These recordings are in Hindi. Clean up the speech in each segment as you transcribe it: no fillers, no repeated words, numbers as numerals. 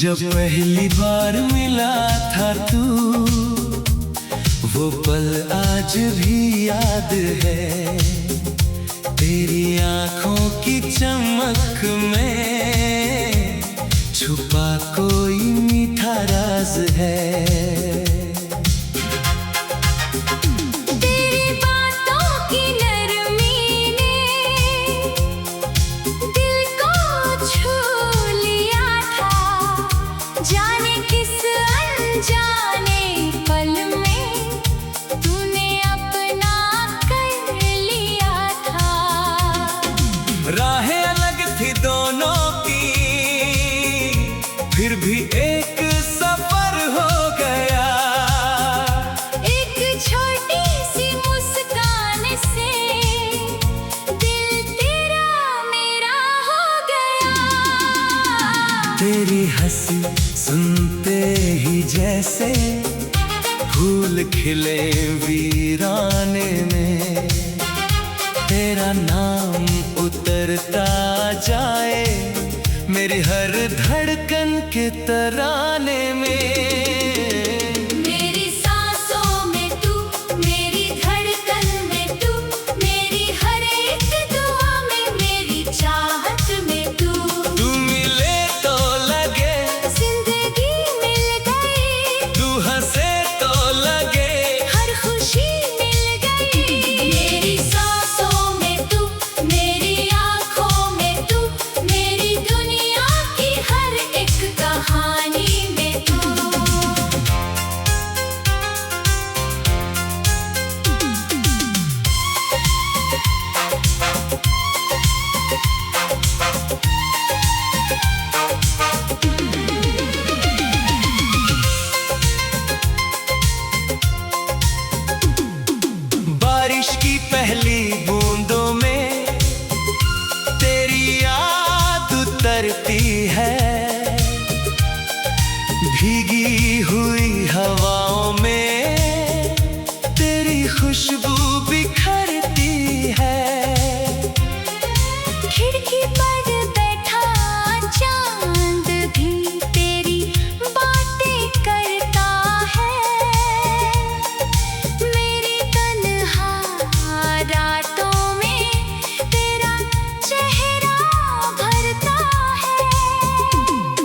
जब पहली बार मिला था तू, वो पल आज भी याद है। तेरी आंखों की चमक में छुपा कोई मीठा राज है। जाने किस अनजाने पल में तूने अपना कर लिया था। राहें अलग थी दोनों की, फिर भी एक सफर हो गया। एक छोटी सी मुस्कान से दिल तेरा मेरा हो गया। तेरी हंसी सुनते ही जैसे फूल खिले वीराने में, तेरा नाम उतरता जाए मेरी हर धड़कन के तराने में। मेरी सांसों में तू, मेरी धड़कन में तू, मेरी हर एक दुआ में, मेरी चाहत में तू। तू मिले तो लगे जिंदगी मिल गई, तू हंसे तो लगे हर खुशी मिल गई। मेरी सांसों में तू, मेरी आँखों में तू, मेरी दुनिया की हर एक कहानी में तू। बारिश की पहली बूंदों में तेरी याद उतरती है। भीगी हुई हवाओं में तेरी खुशबू बिखरती है। खिड़की पर बैठा चांद भी तेरी बातें करता है। मेरी तन्हा रातों में तेरा चेहरा भरता है।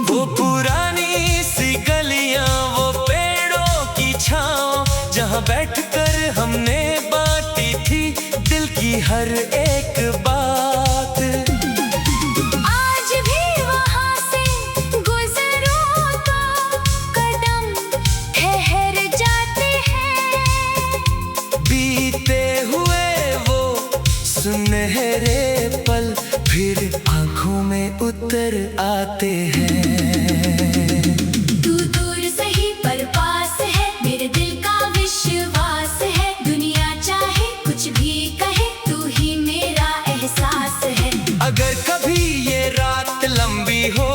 वो पुरानी सी गलियां, वो पेड़ों की छांव, जहां बैठकर हमने बांटी थी दिल की हर एक बात। आज भी वहाँ से गुजरूं तो कदम ठहर जाते हैं। बीते हुए वो सुनहरे पल फिर आंखों में उतर आते हैं। तू दूर सही पर पास है, मेरे दिल का विश्वास है। दुनिया चाहे कुछ भी कहे, तू ही मेरा एहसास है। अगर कभी ये रात लंबी हो,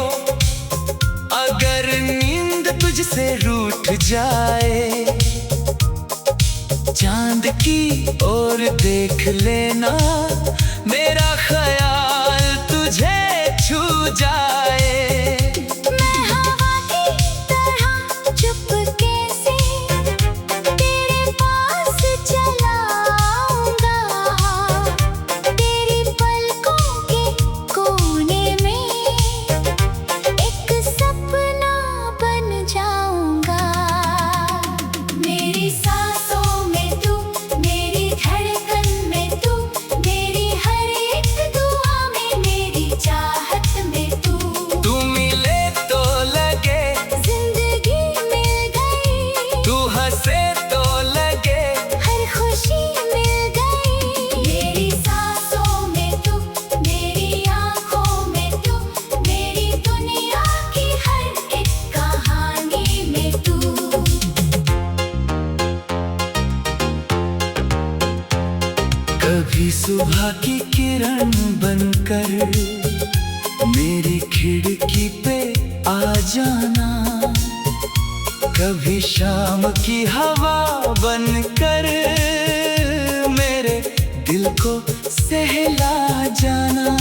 अगर नींद तुझसे रूठ जाए, चांद की ओर देख लेना, मेरा ख्याल तुझे छू जाए। मैं हवा की तरह चुपके से तेरे पास चला आऊंगा। तेरी पलकों के कोने में एक सपना बन जाऊंगा। मेरी सांसों में तू, मेरी धड़कन में तू, मेरी हर एक दुआ में, मेरी चाहत में तू। तू मिले कभी सुबह की किरण बनकर मेरी खिड़की पे आ जाना, कभी शाम की हवा बनकर मेरे दिल को सहला जाना।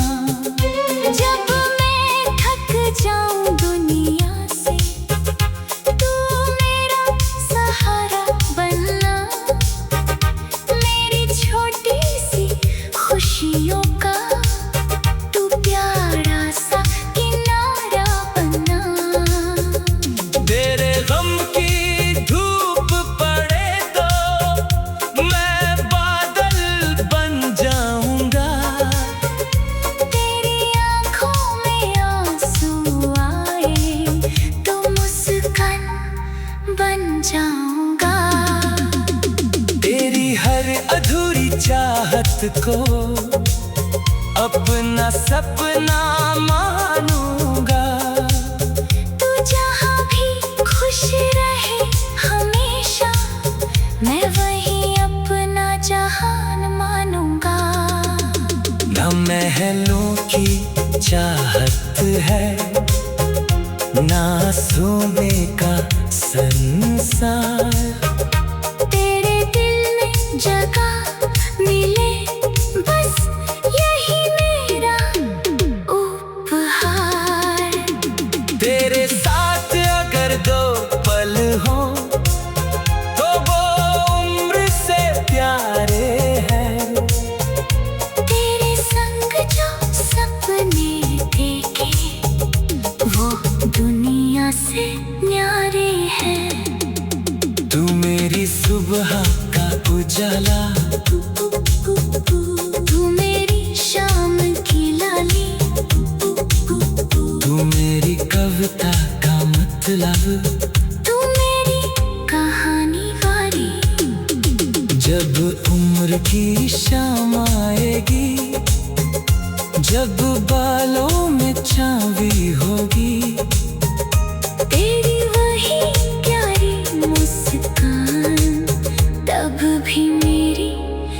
जब मैं थक जाऊं दुनिया से, तू मेरा सहारा बनना, मेरी छोटी सी खुशियों का तू प्यारा सा किनारा बनना। तेरे गम की धूप पड़े तो मैं बादल बन जाऊंगा, तेरी आंखों में आंसू आए तो मुस्कान बन जाऊंगा। तेरी हर अधूरी चाहत को अपना सपना मानूंगा। तू जहाँ भी खुश रहे हमेशा, मैं वही अपना जहान मानूंगा। न महलों की चाहत है, ना सोने का संसार, तेरे दिल में जगह मिले बस यही मेरा उपहार। तेरे साथ अगर दो पल हो तो वो उम्र से प्यारे हैं। तेरे संग जो सपने देखे वो दुनिया से न्यारे हैं। तू मेरी सुबह का उजाला, तू मेरी शाम की लाली, तू मेरी कविता का मतलब, तू मेरी कहानी वाली। जब उम्र की शाम आएगी, जब बालों में छावी होगी, तेरी वही प्यारी मुस्कान तब भी मेरी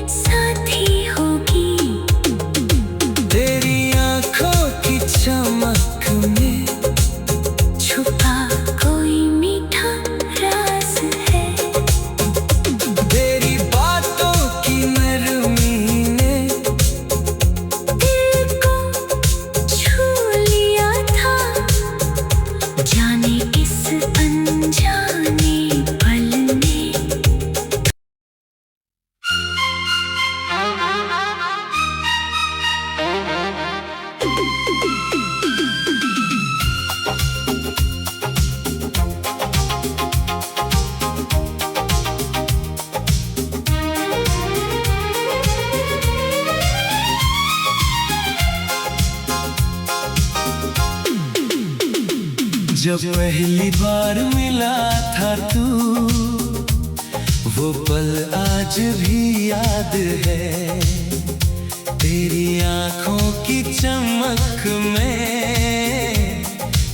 साथी होगी। तेरी आंखों की चमक में छुपा कोई मीठा राज है, तेरी बातों की नरमी ने दिल को छू लिया था। जाने किस अनजाने पल में जब पहली बार मिला था तू, वो पल आज भी याद है। तेरी आंखों की चमक में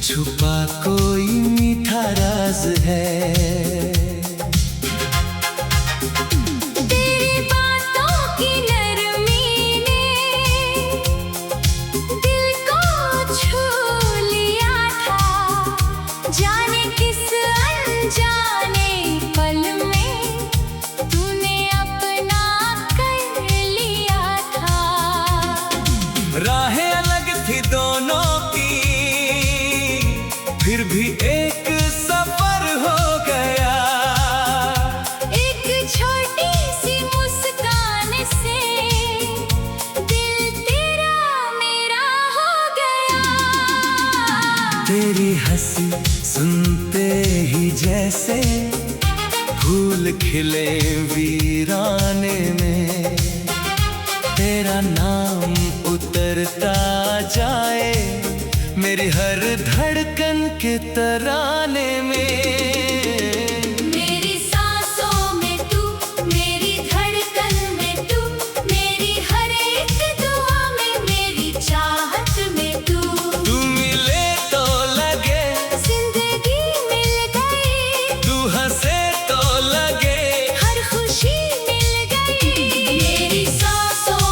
छुपा कोई मीठा राज है। तेरी बातों की नरमी ने दिल को छू लिया था। जाने किस अनजाने पल में तूने अपना कर लिया था। राहें अलग थी दोनों की, फिर भी एक सफर हो गया। एक छोटी सी मुस्कान से दिल तेरा मेरा हो गया। तेरी हंसी सुनते ही जैसे फूल खिले वीराने में, तेरा नाम उतरता जाए मेरी हर धड़कन के तराने में। मेरी सांसों में तू, मेरी धड़कन में तू, मेरी हर एक दुआ में, मेरी चाहत में तू। तू मिले तो लगे जिंदगी मिल गई, तू हंसे तो लगे हर खुशी मिल गई। मेरी सांसों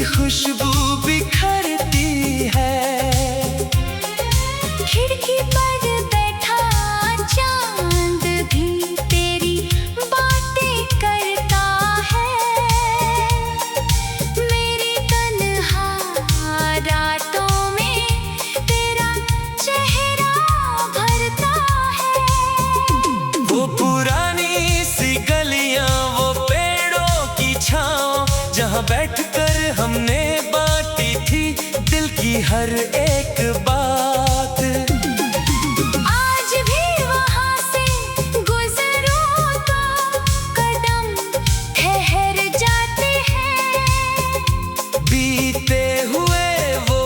खुशबू बिखरती है। खिड़की पर बैठा चांद भी तेरी बातें करता है। मेरी तन्हा रातों में तेरा चेहरा भरता है। वो पुरानी सी गलियां, वो पेड़ों की छाँव, जहाँ बैठकर हमने बांटी थी दिल की हर एक बात। आज भी वहाँ से गुजरूं तो कदम ठहर जाते हैं। बीते हुए वो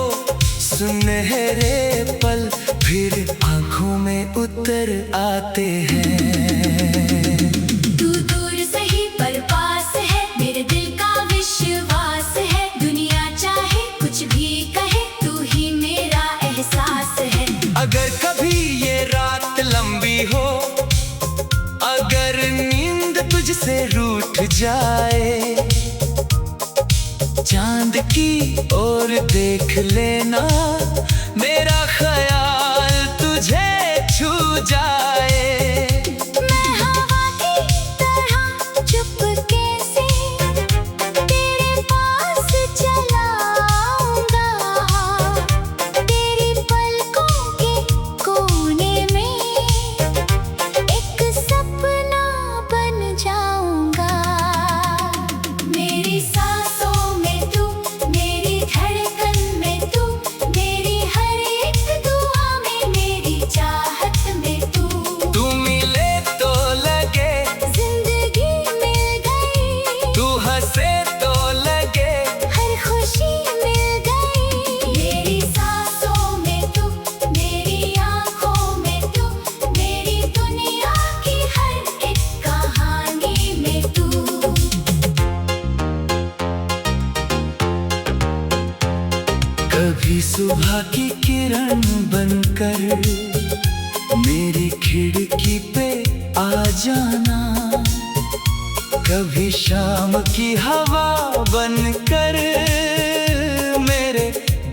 सुनहरे पल फिर आंखों में उतर आते हैं। तू दूर सही पर पास है, मेरे दिल का विश्वास है। दुनिया चाहे कुछ भी कहे, तू ही मेरा एहसास है। अगर कभी ये रात लंबी हो, अगर नींद तुझसे रूठ जाए, चांद की ओर देख लेना, मेरा ख्याल तुझे छू जाए। मैं हवा की तरह चुपके से तेरे पास चला आऊंगा। तेरी पलकों के कोने में एक सपना बन जाऊंगा। मेरी सांसों में तू, मेरी धड़कन में तू, मेरी हर एक दुआ में, मेरी चाहत में तू। तू मिले तो लगे जिंदगी मिल गई, तू हंसे तो लगे हर खुशी मिल गई। मेरी सांसों में तू, मेरी आँखों में तू, मेरी दुनिया की हर एक कहानी में तू। कभी सुबह की किरण बनकर मेरी खिड़की पे आ जाना, कभी शाम की हवा बनकर मेरे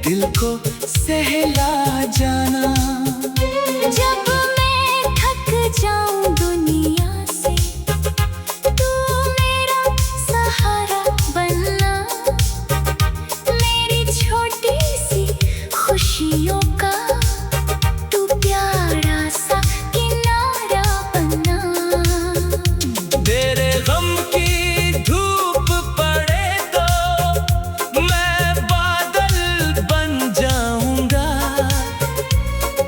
दिल को सहला जाना। जब मैं थक जाऊं दुनिया से, तू मेरा सहारा बनना। मेरी छोटी सी खुशियों का तू प्यारा सा किनारा बनना। तेरे गम की धूप पड़े तो मैं बादल बन जाऊंगा।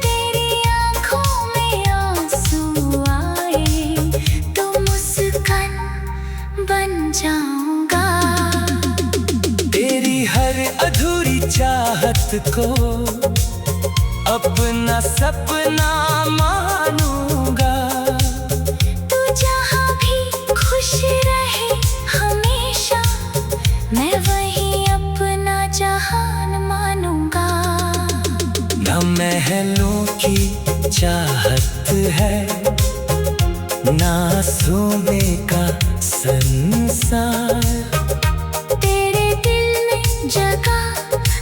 तेरी आँखों में आंसू आए तो मुस्कान बन जाऊंगा। तेरी हर अधूरी चाहत को अपना सपना मानूंगा। तू जहाँ भी खुश रहे हमेशा, मैं वही अपना जहान मानूंगा। न महलों की चाहत है, ना सोने का संसार। तेरे दिल में जगह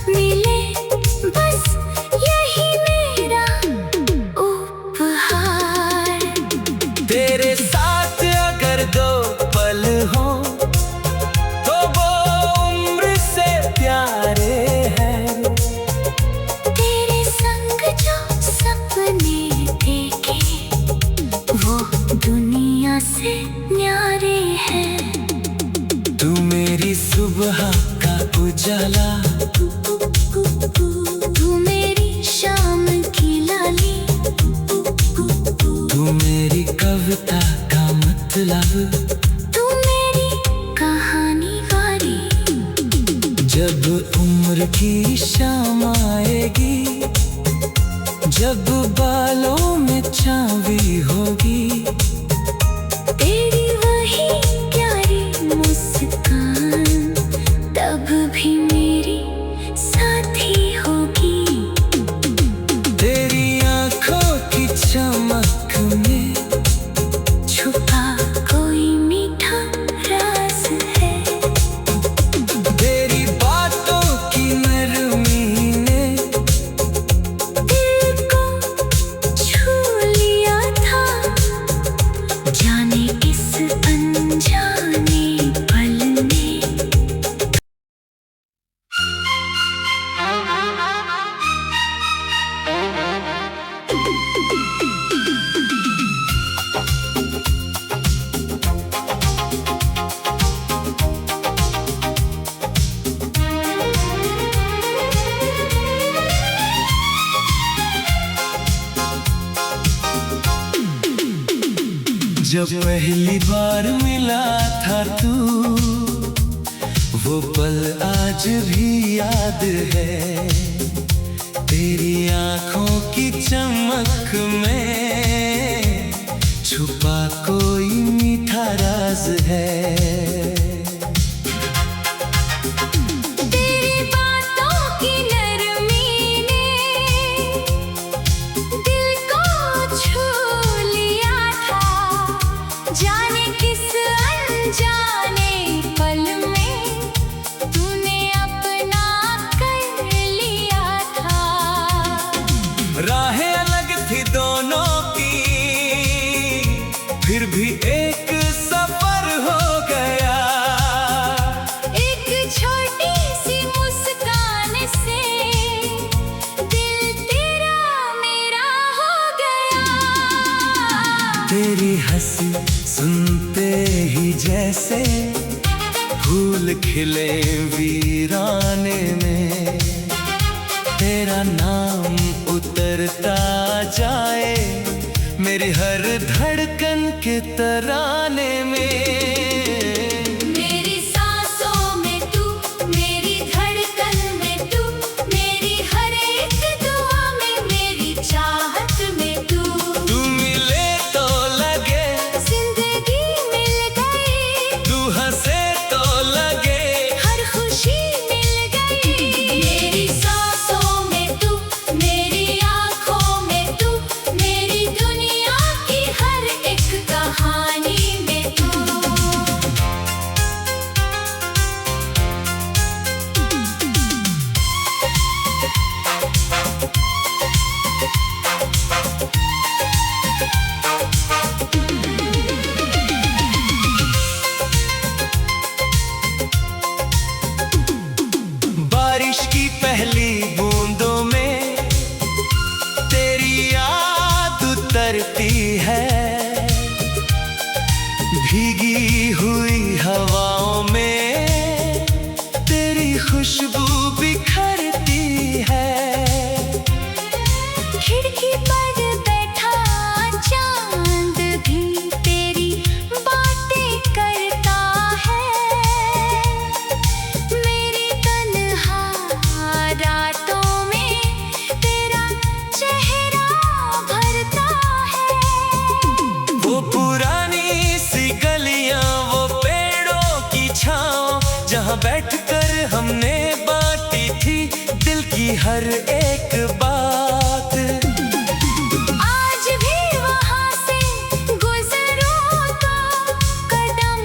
मिले, बस यही मेरा उपहार। तेरे साथ अगर दो पल हो तो वो उम्र से प्यारे हैं। तेरे संग जो सपने देखे, वो दुनिया से न्यारे हैं। तू मेरी सुबह का उजाला, तू मेरी शाम की लाली, तू मेरी कविता का मतलब, तू मेरी कहानी वारी। जब उम्र की शाम आएगी, जब बालों में छावी होगी, तेरी वही प्यारी मुस्कान तब भी मेरी साथी होगी। तेरी आंखों की चमक में छुपा कोई मीठा राज है। तेरी बातों जब पहली बार मिला था तू, वो पल आज भी याद है। तेरी आंखों की चमक में छुपा कोई मीठा राज है। जाने किस अनजाने पल में तूने अपना कर लिया था। राहें अलग थी दोनों की, फिर भी एक सफर हो गया। एक छोटी सी मुस्कान से दिल तेरा मेरा हो गया। तेरी हंसी सुनते ही जैसे फूल खिले वीराने में, तेरा नाम उतरता जाए मेरी हर धड़कन के तराने में। मेरी सांसों में तू, मेरी धड़कन में तू, मेरी हर एक दुआ में, मेरी चाहत में तू। तू मिले तो लगे जिंदगी मिल गई, तू हंसे तो लगे हर खुशी मिल गई। मेरी सांसों में तू, मेरी आँखों में तू, मेरी दुनिया की हर एक कहानी में तू। बारिश की पहली बूंदों में तेरी याद उतरती है। भीगी हुई हवाओं में तेरी खुशबू बिखरती है। खिड़की पर बैठा चांद भी तेरी बातें करता है। मेरी तन्हा रातों में तेरा चेहरा भरता है। वो पुरानी सी गलियां, वो पेड़ों की छाँव, जहाँ बैठकर हमने बांटी थी दिल की हर एक बात। आज भी वहाँ से गुजरूं तो कदम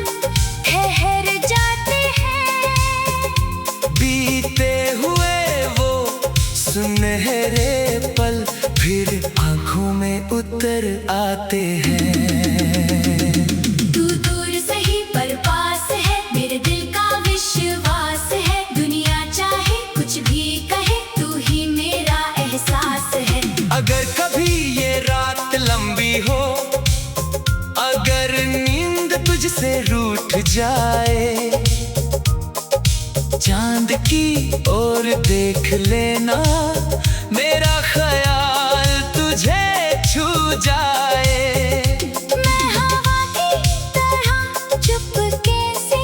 ठहर जाते हैं। बीते हुए वो सुनहरे पल फिर आंखों में उतर आते हैं। तू दूर सही पर पास है, मेरे दिल का विश्वास है। दुनिया चाहे कुछ भी कहे, तू ही मेरा एहसास है। अगर कभी ये रात लंबी हो, अगर नींद तुझसे रूठ जाए, चांद की ओर देख लेना, मेरा ख्याल तुझे छू जाए। मैं हवा की तरह चुपके से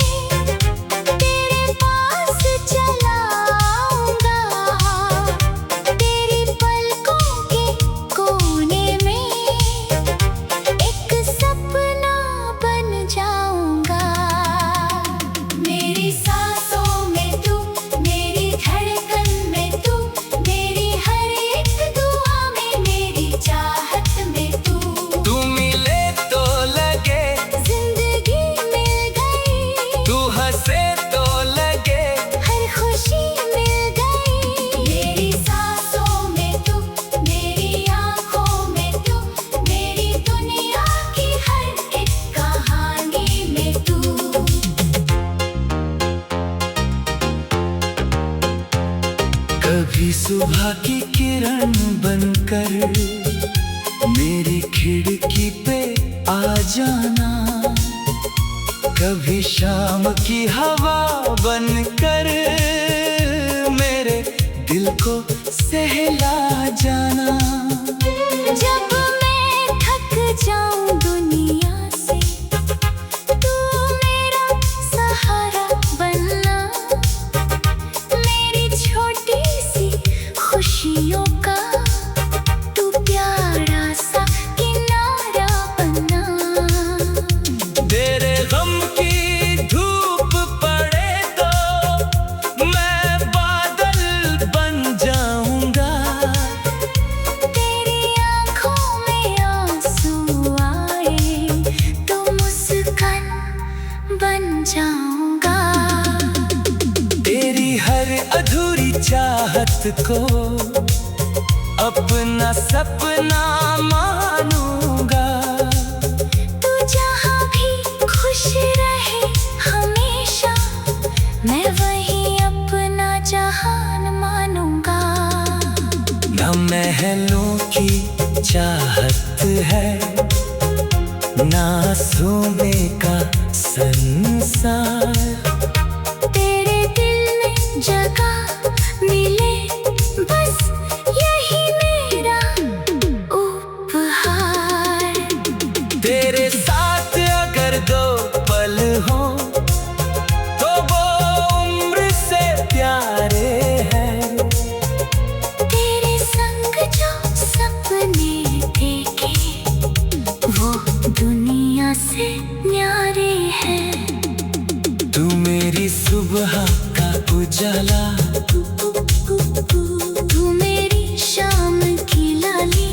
तेरे पास चला आऊंगा। तेरी पलकों के कोने में एक सपना बन जाऊंगा। मेरी सांसों में तू, मेरी धड़कन में तू, मेरी हर एक दुआ में, मेरी चाहत में तू। तू मिले तो लगे जिंदगी मिल गई, तू हंसे तो लगे हर खुशी मिल गई। मेरी सांसों में तू, मेरी आँखों में तू, मेरी दुनिया की हर एक कहानी में तू। कभी सुबह की किरण बनकर मेरी खिड़की पे आ जाना, कभी शाम की हवा बनकर मेरे दिल को सहला जाना। जब मैं थक जाऊं दुनिया से, चाहत को अपना सपना मानूंगा। तू जहाँ भी खुश रहे हमेशा, मैं वही अपना जहान मानूंगा। न महलों की चाहत है, ना सोने का संसार। तेरे दिल में जगह मिले, बस यही मेरा उपहार। तेरे साथ अगर दो पल हो तो वो उम्र से प्यारे हैं। तेरे संग जो सपने देखे वो दुनिया से न्यारे हैं। तू मेरी सुबह का उजाला, तू मेरी शाम की लाली,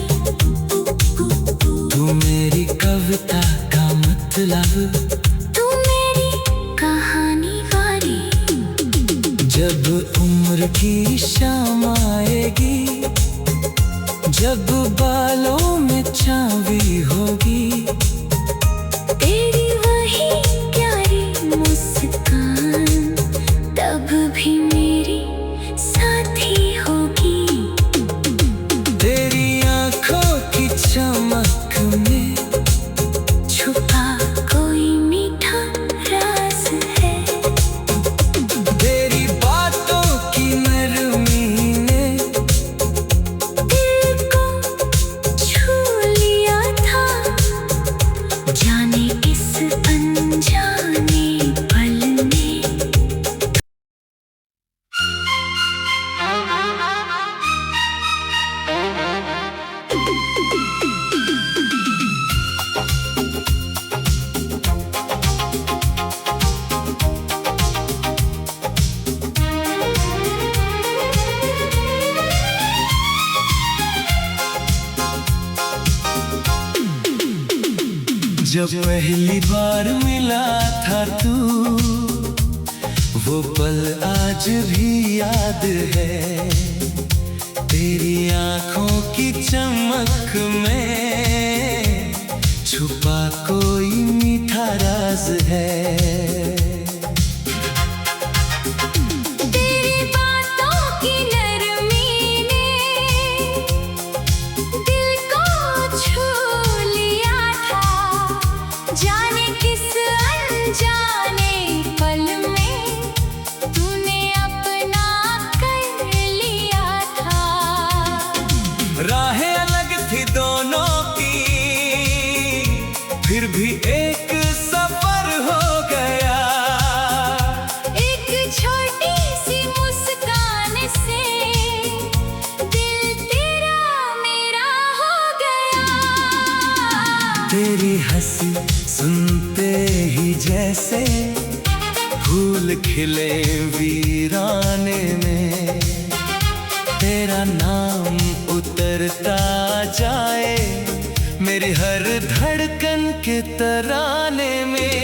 तू मेरी कविता का मतलब, तू मेरी कहानी वारी। जब उम्र की शाम आएगी, जब बालों में छावी होगी, तेरी वही प्यारी मुस्कान तब भी मेरी साथी होगी। तेरी आंखों की चमक में छुपा कोई मीठा राज है। तेरी बातों की नरमी ने दिल को छू लिया था, जाने किस अनजाने पल में। जब पहली बार मिला था तू, वो पल आज भी याद है। तेरी आंखों की चमक में छुपा कोई मीठा राज है। तेरी बातों की नरमी ने दिल को छू लिया था, जाने किस अनजाने पल में तूने अपना कर लिया था। राहें अलग थी दोनों की, फिर भी एक सफर हो गया। एक छोटी सी मुस्कान से दिल तेरा मेरा हो गया। तेरी हंसी सुनते ही जैसे फूल खिले वीराने में, तेरा नाम उतरता जाए मेरी हर धड़कन के तराने में।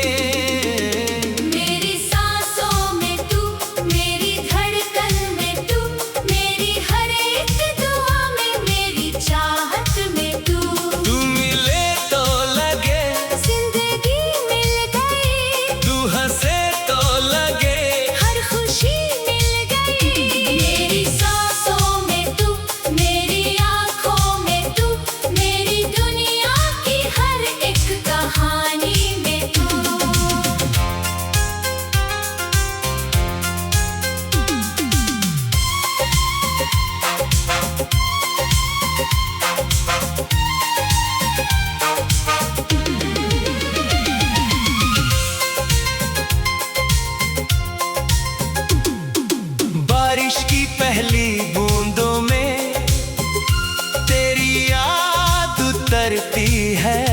मेरी सांसों में तू, मेरी धड़कन में तू, मेरी हर एक दुआ में, मेरी चाहत में तू। तू मिले तो लगे जिंदगी मिल गई, तू हंसे तो लगे हर खुशी मिल गई। मेरी सांसों में तू, मेरी आँखों में तू, मेरी दुनिया की हर एक कहानी में तू। बारिश की पहली बूंदों में तेरी याद उतरती है।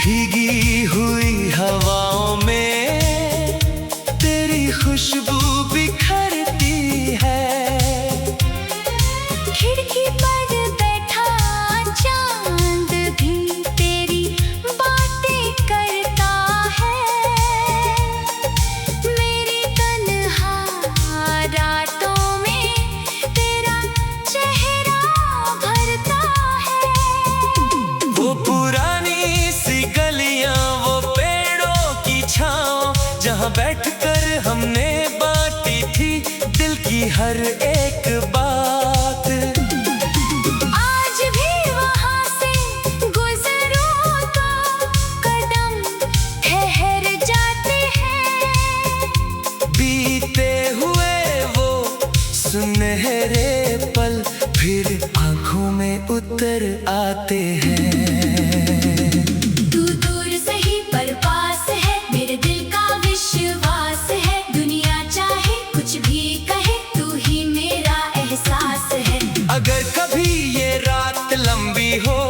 भीगी हुई हवाओं में तेरी खुशबू बिखरती है। खिड़की पर बैठा चांद भी तेरी बातें करता है। मेरी तन्हा रात बैठकर हमने बांटी थी दिल की हर एक बात। आज भी वहाँ से गुजरूं तो कदम ठहर जाते हैं। बीते हुए वो सुनहरे पल फिर आंखों में उतर आते हैं। तू दूर सही पर पास है, मेरे दिल का विश्वास है। दुनिया चाहे कुछ भी कहे, तू ही मेरा एहसास है। अगर कभी ये रात लंबी हो,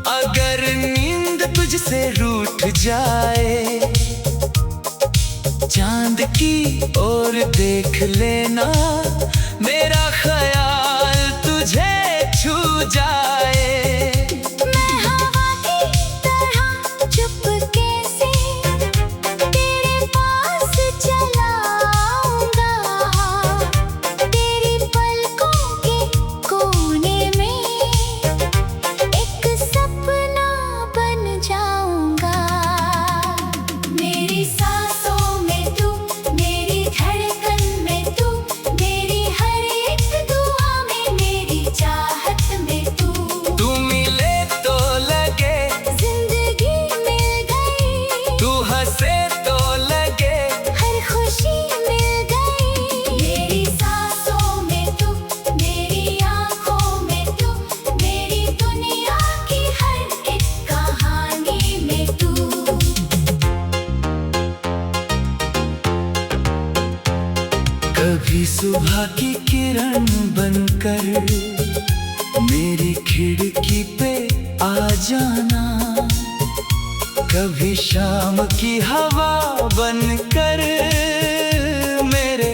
अगर नींद तुझसे रूठ जाए, चांद की ओर देख लेना, मेरा ख्याल तुझे छू जाए। मैं हवा की तरह चुपके से तेरे पास चला आऊंगा। तेरी पलकों के कोने में एक सपना बन जाऊंगा। मेरी सांसों में तू, मेरी धड़कन में तू, मेरी हर एक दुआ में, मेरी चाहत में तू। तू मिले तो लगे जिंदगी मिल गई, तू हंसे तो लगे हर खुशी मिल गई। मेरी सांसों में तू, मेरी आँखों में तू, मेरी दुनिया की हर एक कहानी में तू। कभी सुबह की किरण बनकर मेरी खिड़की पे आ जाना, कभी शाम की हवा बनकर मेरे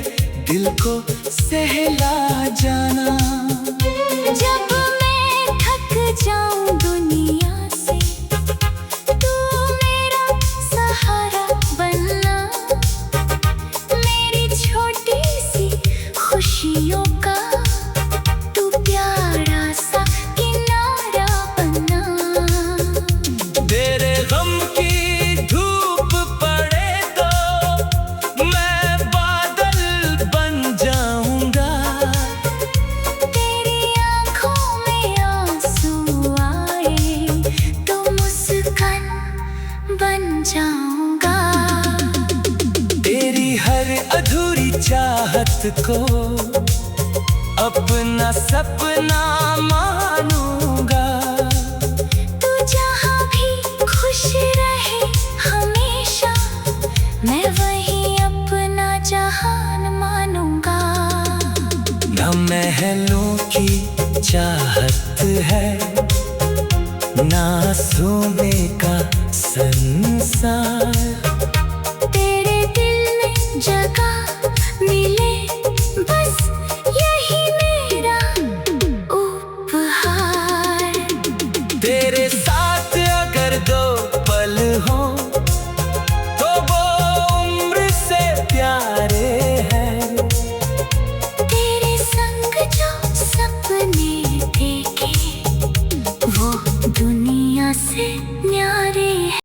दिल को सहला जाना। जब मैं थक जाऊं दुनिया से, तू मेरा सहारा बनना। मेरी छोटी सी खुशियों का तू प्यारा सा किनारा बनना। तेरे गम की धूप पड़े तो मैं बादल बन जाऊंगा। तेरी आँखों में आंसू आए तो मुस्कान बन जाऊंगा। तेरी हर अधूरी चाहत को अपना सपना मानूंगा। तू जहाँ भी खुश रहे हमेशा, मैं वही अपना जहान मानूंगा। न महलों की चाहत है, ना सोने का संसार।